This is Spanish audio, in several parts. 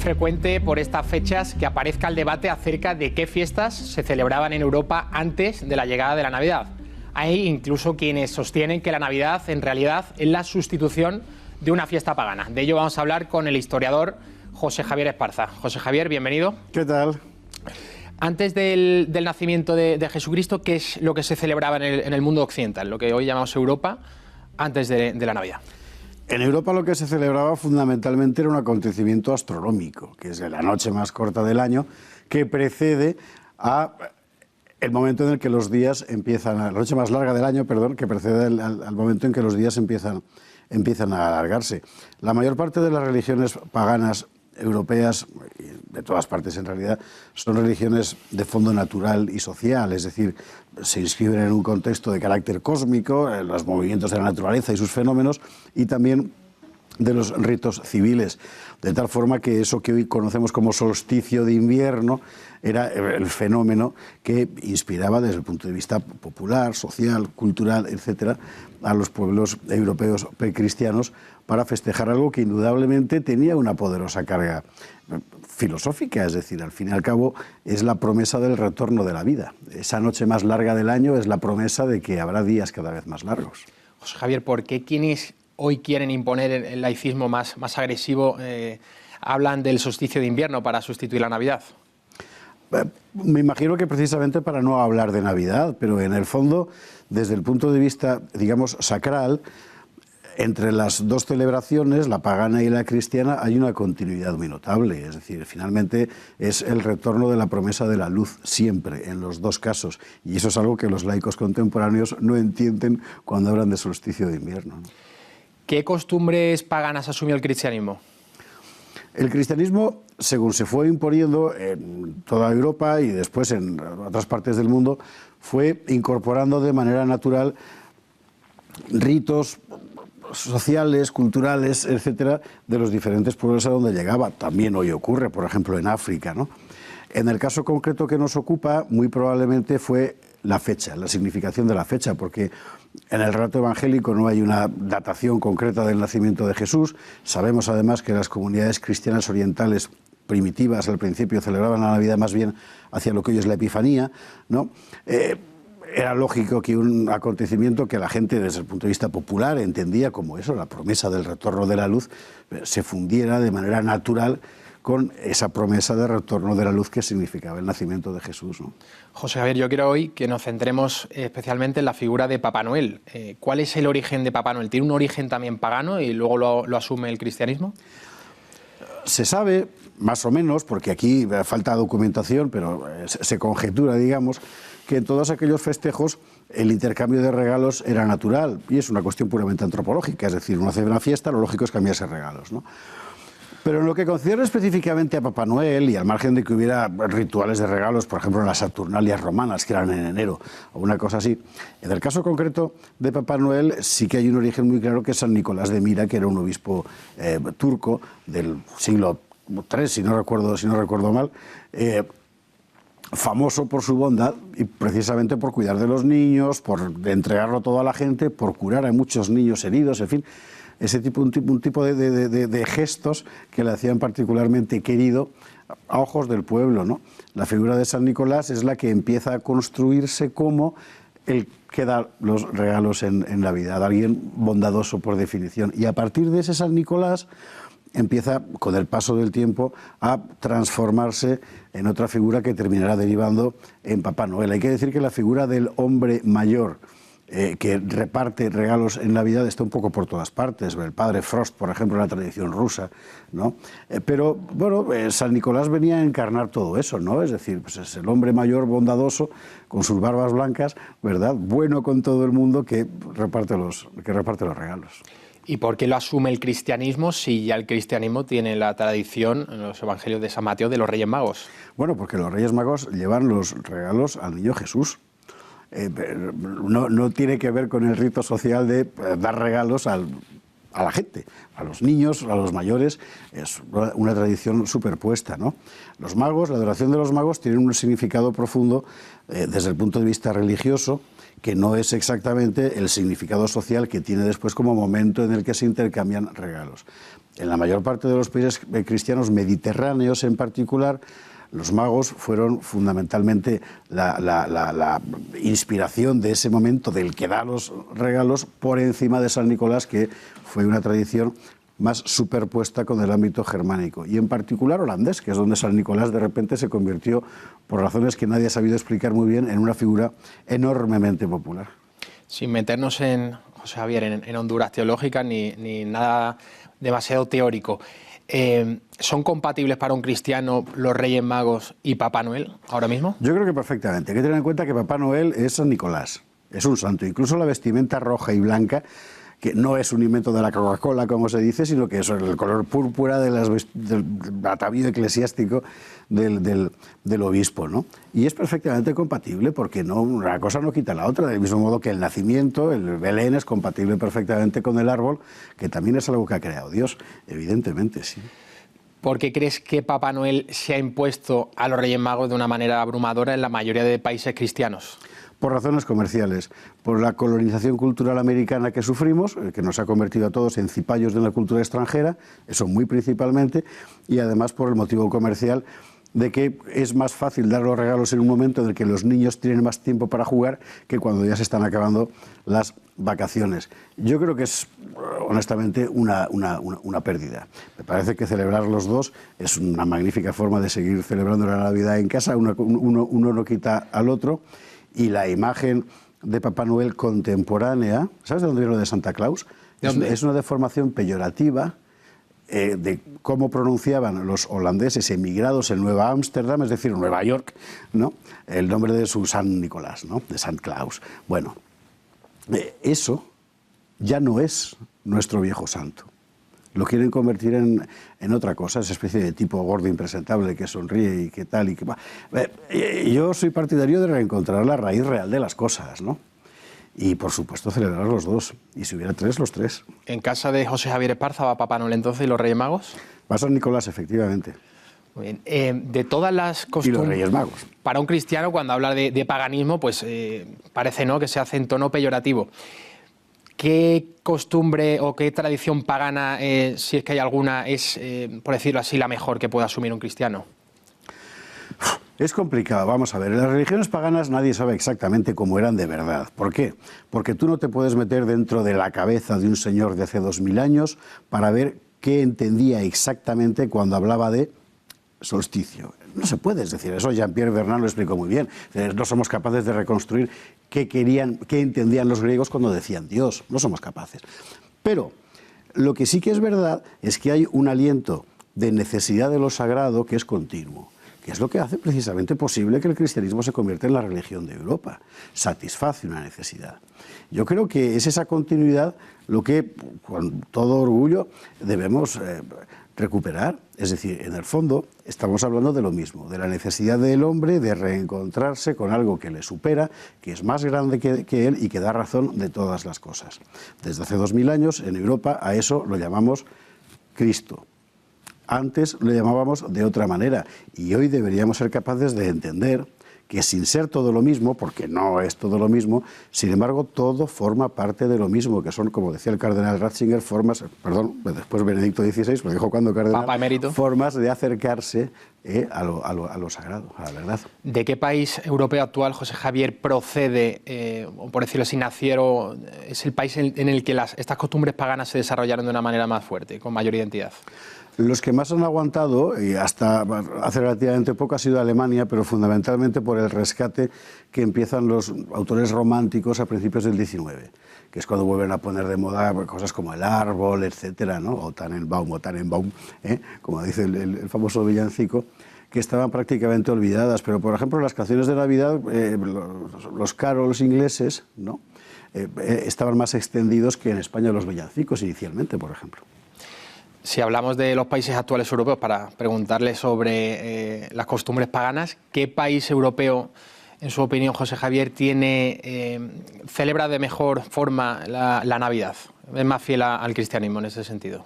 frecuente por estas fechas que aparezca el debate acerca de qué fiestas se celebraban en Europa antes de la llegada de la Navidad. Hay incluso quienes sostienen que la Navidad en realidad es la sustitución de una fiesta pagana. De ello vamos a hablar con el historiador José Javier Esparza. José Javier, bienvenido. ¿Qué tal? Antes del nacimiento de Jesucristo, ¿qué es lo que se celebraba en el mundo occidental, lo que hoy llamamos Europa, antes de la Navidad? En Europa lo que se celebraba fundamentalmente era un acontecimiento astronómico, que es la noche más corta del año, que precede a el momento en el que los días empiezan, la noche más larga del año, perdón, que precede al momento en que los días empiezan a alargarse. La mayor parte de las religiones paganas europeas, de todas partes en realidad, son religiones de fondo natural y social, es decir, se inscriben en un contexto de carácter cósmico, en los movimientos de la naturaleza y sus fenómenos, y también de los ritos civiles, de tal forma que eso que hoy conocemos como solsticio de invierno era el fenómeno que inspiraba desde el punto de vista popular, social, cultural, etcétera, a los pueblos europeos precristianos para festejar algo que indudablemente tenía una poderosa carga filosófica, es decir, al fin y al cabo es la promesa del retorno de la vida. Esa noche más larga del año es la promesa de que habrá días cada vez más largos. José Javier, ¿por qué quienes hoy quieren imponer el laicismo más agresivo hablan del solsticio de invierno para sustituir la Navidad? Me imagino que precisamente para no hablar de Navidad, pero en el fondo, desde el punto de vista, digamos, sacral, entre las dos celebraciones, la pagana y la cristiana, hay una continuidad muy notable. Es decir, finalmente es el retorno de la promesa de la luz siempre, en los dos casos. Y eso es algo que los laicos contemporáneos no entienden cuando hablan de solsticio de invierno, ¿no? ¿Qué costumbres paganas asumió el cristianismo? El cristianismo, según se fue imponiendo en toda Europa y después en otras partes del mundo, fue incorporando de manera natural ritos sociales, culturales, etcétera, de los diferentes pueblos a donde llegaba. También hoy ocurre, por ejemplo, en África, ¿no? En el caso concreto que nos ocupa, muy probablemente fue la fecha, la significación de la fecha, porque en el relato evangélico no hay una datación concreta del nacimiento de Jesús. Sabemos además que las comunidades cristianas orientales primitivas al principio celebraban la Navidad más bien hacia lo que hoy es la Epifanía, ¿no? Era lógico que un acontecimiento que la gente desde el punto de vista popular entendía como eso, la promesa del retorno de la luz, se fundiera de manera natural con esa promesa de retorno de la luz que significaba el nacimiento de Jesús, ¿no? José Javier, yo quiero hoy que nos centremos especialmente en la figura de Papá Noel. ¿Cuál es el origen de Papá Noel? ¿Tiene un origen también pagano y luego lo asume el cristianismo? Se sabe, más o menos, porque aquí falta documentación, pero se conjetura, digamos, que en todos aquellos festejos el intercambio de regalos era natural y es una cuestión puramente antropológica, es decir, uno hace una fiesta, lo lógico es cambiarse regalos, ¿no? Pero en lo que concierne específicamente a Papá Noel y al margen de que hubiera rituales de regalos, por ejemplo, en las Saturnalias romanas, que eran en enero, o una cosa así, en el caso concreto de Papá Noel sí que hay un origen muy claro, que es San Nicolás de Mira, que era un obispo turco del siglo III, si no recuerdo mal, famoso por su bondad y precisamente por cuidar de los niños, por entregarlo todo a la gente, por curar a muchos niños heridos, en fin, un tipo de gestos que le hacían particularmente querido a ojos del pueblo, ¿no? La figura de San Nicolás es la que empieza a construirse como el que da los regalos en Navidad, alguien bondadoso por definición. Y a partir de ese San Nicolás empieza, con el paso del tiempo, a transformarse en otra figura que terminará derivando en Papá Noel. Hay que decir que la figura del hombre mayor que reparte regalos en Navidad está un poco por todas partes. El padre Frost, por ejemplo, en la tradición rusa, ¿no? Pero, bueno, San Nicolás venía a encarnar todo eso, ¿no? Es decir, pues es el hombre mayor bondadoso, con sus barbas blancas, ¿verdad? Bueno con todo el mundo, que reparte los regalos. ¿Y por qué lo asume el cristianismo si ya el cristianismo tiene la tradición en los evangelios de San Mateo de los Reyes Magos? Bueno, porque los Reyes Magos llevan los regalos al niño Jesús. No tiene que ver con el rito social de dar regalos a la gente, a los niños, a los mayores. Es una tradición superpuesta, ¿no? Los magos, la adoración de los magos tiene un significado profundo desde el punto de vista religioso, que no es exactamente el significado social que tiene después como momento en el que se intercambian regalos. En la mayor parte de los países cristianos mediterráneos en particular, los magos fueron fundamentalmente la inspiración de ese momento del que da los regalos por encima de San Nicolás, que fue una tradición más superpuesta con el ámbito germánico y en particular holandés, que es donde San Nicolás de repente se convirtió, por razones que nadie ha sabido explicar muy bien, en una figura enormemente popular. Sin meternos en, José Javier, en honduras teológicas ni nada demasiado teórico, ¿son compatibles para un cristiano los Reyes Magos y Papá Noel ahora mismo? Yo creo que perfectamente. Hay que tener en cuenta que Papá Noel es San Nicolás, es un santo. Incluso la vestimenta roja y blanca, que no es un invento de la Coca-Cola, como se dice, sino que es el color púrpura del atavío eclesiástico del obispo, ¿no? Y es perfectamente compatible, porque no, una cosa no quita la otra, del mismo modo que el nacimiento, el Belén, es compatible perfectamente con el árbol, que también es algo que ha creado Dios, evidentemente, sí. ¿Por qué crees que Papá Noel se ha impuesto a los Reyes Magos de una manera abrumadora en la mayoría de países cristianos? Por razones comerciales, por la colonización cultural americana que sufrimos, que nos ha convertido a todos en cipayos de la cultura extranjera, eso muy principalmente, y además por el motivo comercial de que es más fácil dar los regalos en un momento en el que los niños tienen más tiempo para jugar que cuando ya se están acabando las vacaciones. Yo creo que es, honestamente, una pérdida. Me parece que celebrar los dos es una magnífica forma de seguir celebrando la Navidad en casa, uno no quita al otro, y la imagen de Papá Noel contemporánea, ¿sabes de dónde viene lo de Santa Claus? Es una deformación peyorativa de cómo pronunciaban los holandeses emigrados en Nueva Ámsterdam, es decir, en Nueva York, ¿no?, el nombre de su San Nicolás, ¿no?, de San Claus. Bueno, eso ya no es nuestro viejo santo. Lo quieren convertir en otra cosa, esa especie de tipo gordo impresentable que sonríe y que tal y que va. Yo soy partidario de reencontrar la raíz real de las cosas, ¿no? Y, por supuesto, celebrar los dos. Y si hubiera tres, los tres. ¿En casa de José Javier Esparza va Papá Noel entonces y los Reyes Magos? Va San Nicolás, efectivamente. Muy bien. De todas las costumbres... Y los Reyes Magos. Para un cristiano, cuando habla de paganismo, pues parece, ¿no?, que se hace en tono peyorativo. ¿Qué costumbre o qué tradición pagana, si es que hay alguna, es, por decirlo así, la mejor que pueda asumir un cristiano? Es complicado. Vamos a ver, en las religiones paganas nadie sabe exactamente cómo eran de verdad. ¿Por qué? Porque tú no te puedes meter dentro de la cabeza de un señor de hace 2000 años para ver qué entendía exactamente cuando hablaba de solsticio. No se puede, es decir, eso Jean-Pierre Vernant lo explicó muy bien. No somos capaces de reconstruir qué entendían los griegos cuando decían Dios. No somos capaces. Pero lo que sí que es verdad es que hay un aliento de necesidad de lo sagrado que es continuo, que es lo que hace precisamente posible que el cristianismo se convierta en la religión de Europa. Satisface una necesidad. Yo creo que es esa continuidad lo que, con todo orgullo, debemos recuperar. Es decir, en el fondo estamos hablando de lo mismo, de la necesidad del hombre de reencontrarse con algo que le supera, que es más grande que él y que da razón de todas las cosas. Desde hace 2000 años en Europa a eso lo llamamos Cristo. Antes lo llamábamos de otra manera y hoy deberíamos ser capaces de entender que sin ser todo lo mismo, porque no es todo lo mismo, sin embargo todo forma parte de lo mismo, que son, como decía el cardenal Ratzinger, formas, perdón, después Benedicto XVI, lo dijo cuando cardenal, Papa emérito, formas de acercarse a lo sagrado, a la verdad. ¿De qué país europeo actual José Javier procede, o por decirlo así, nació, es el país en el que estas costumbres paganas se desarrollaron de una manera más fuerte, con mayor identidad? Los que más han aguantado, y hasta hace relativamente poco, ha sido Alemania, pero fundamentalmente por el rescate que empiezan los autores románticos a principios del XIX, que es cuando vuelven a poner de moda cosas como el árbol, etcétera, ¿no? O Tannenbaum, como dice el famoso villancico, que estaban prácticamente olvidadas. Pero, por ejemplo, las canciones de Navidad, los carols ingleses, ¿no?, estaban más extendidos que en España los villancicos inicialmente, por ejemplo. Si hablamos de los países actuales europeos, para preguntarle sobre las costumbres paganas, ¿qué país europeo, en su opinión, José Javier, celebra de mejor forma la Navidad? ¿Es más fiel al cristianismo en ese sentido?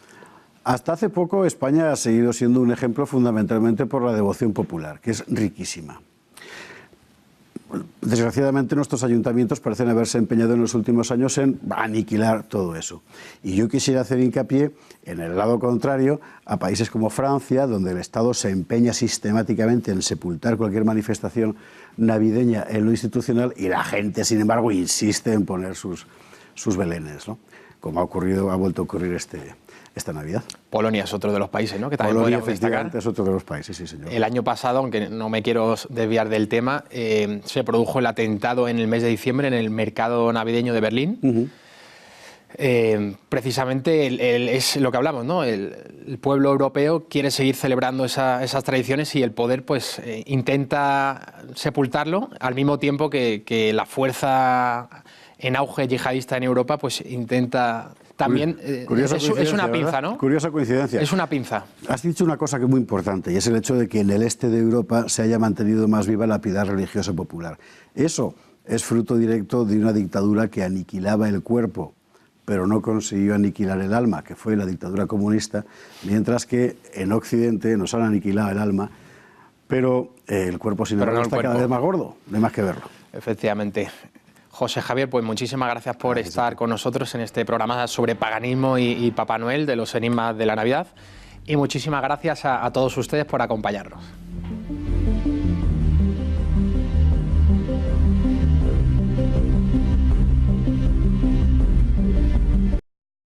Hasta hace poco España ha seguido siendo un ejemplo fundamentalmente por la devoción popular, que es riquísima. desgraciadamente nuestros ayuntamientos parecen haberse empeñado en los últimos años en aniquilar todo eso. Y yo quisiera hacer hincapié en el lado contrario a países como Francia, donde el Estado se empeña sistemáticamente en sepultar cualquier manifestación navideña en lo institucional y la gente, sin embargo, insiste en poner sus belenes, ¿no? Como ha vuelto a ocurrir esta Navidad. Polonia es otro de los países, ¿no?, que también Polonia, podríamos destacar. es otro de los países, sí, señor. El año pasado, aunque no me quiero desviar del tema, se produjo el atentado en el mes de diciembre en el mercado navideño de Berlín. Precisamente es lo que hablamos, ¿no? El pueblo europeo quiere seguir celebrando esas tradiciones y el poder pues intenta sepultarlo, al mismo tiempo que la fuerza en auge yihadista en Europa pues intenta también... es una pinza, ¿verdad? ¿No? Curiosa coincidencia. Es una pinza. Has dicho una cosa que es muy importante, y es el hecho de que en el este de Europa se haya mantenido más viva la piedad religiosa popular. Eso es fruto directo de una dictadura que aniquilaba el cuerpo, pero no consiguió aniquilar el alma, que fue la dictadura comunista, mientras que en Occidente nos han aniquilado el alma, pero el cuerpo, sin embargo, está cada vez más gordo, no hay más que verlo. Efectivamente. José Javier, pues muchísimas gracias por estar con nosotros en este programa sobre paganismo y Papá Noel, de los enigmas de la Navidad, y muchísimas gracias a todos ustedes por acompañarnos.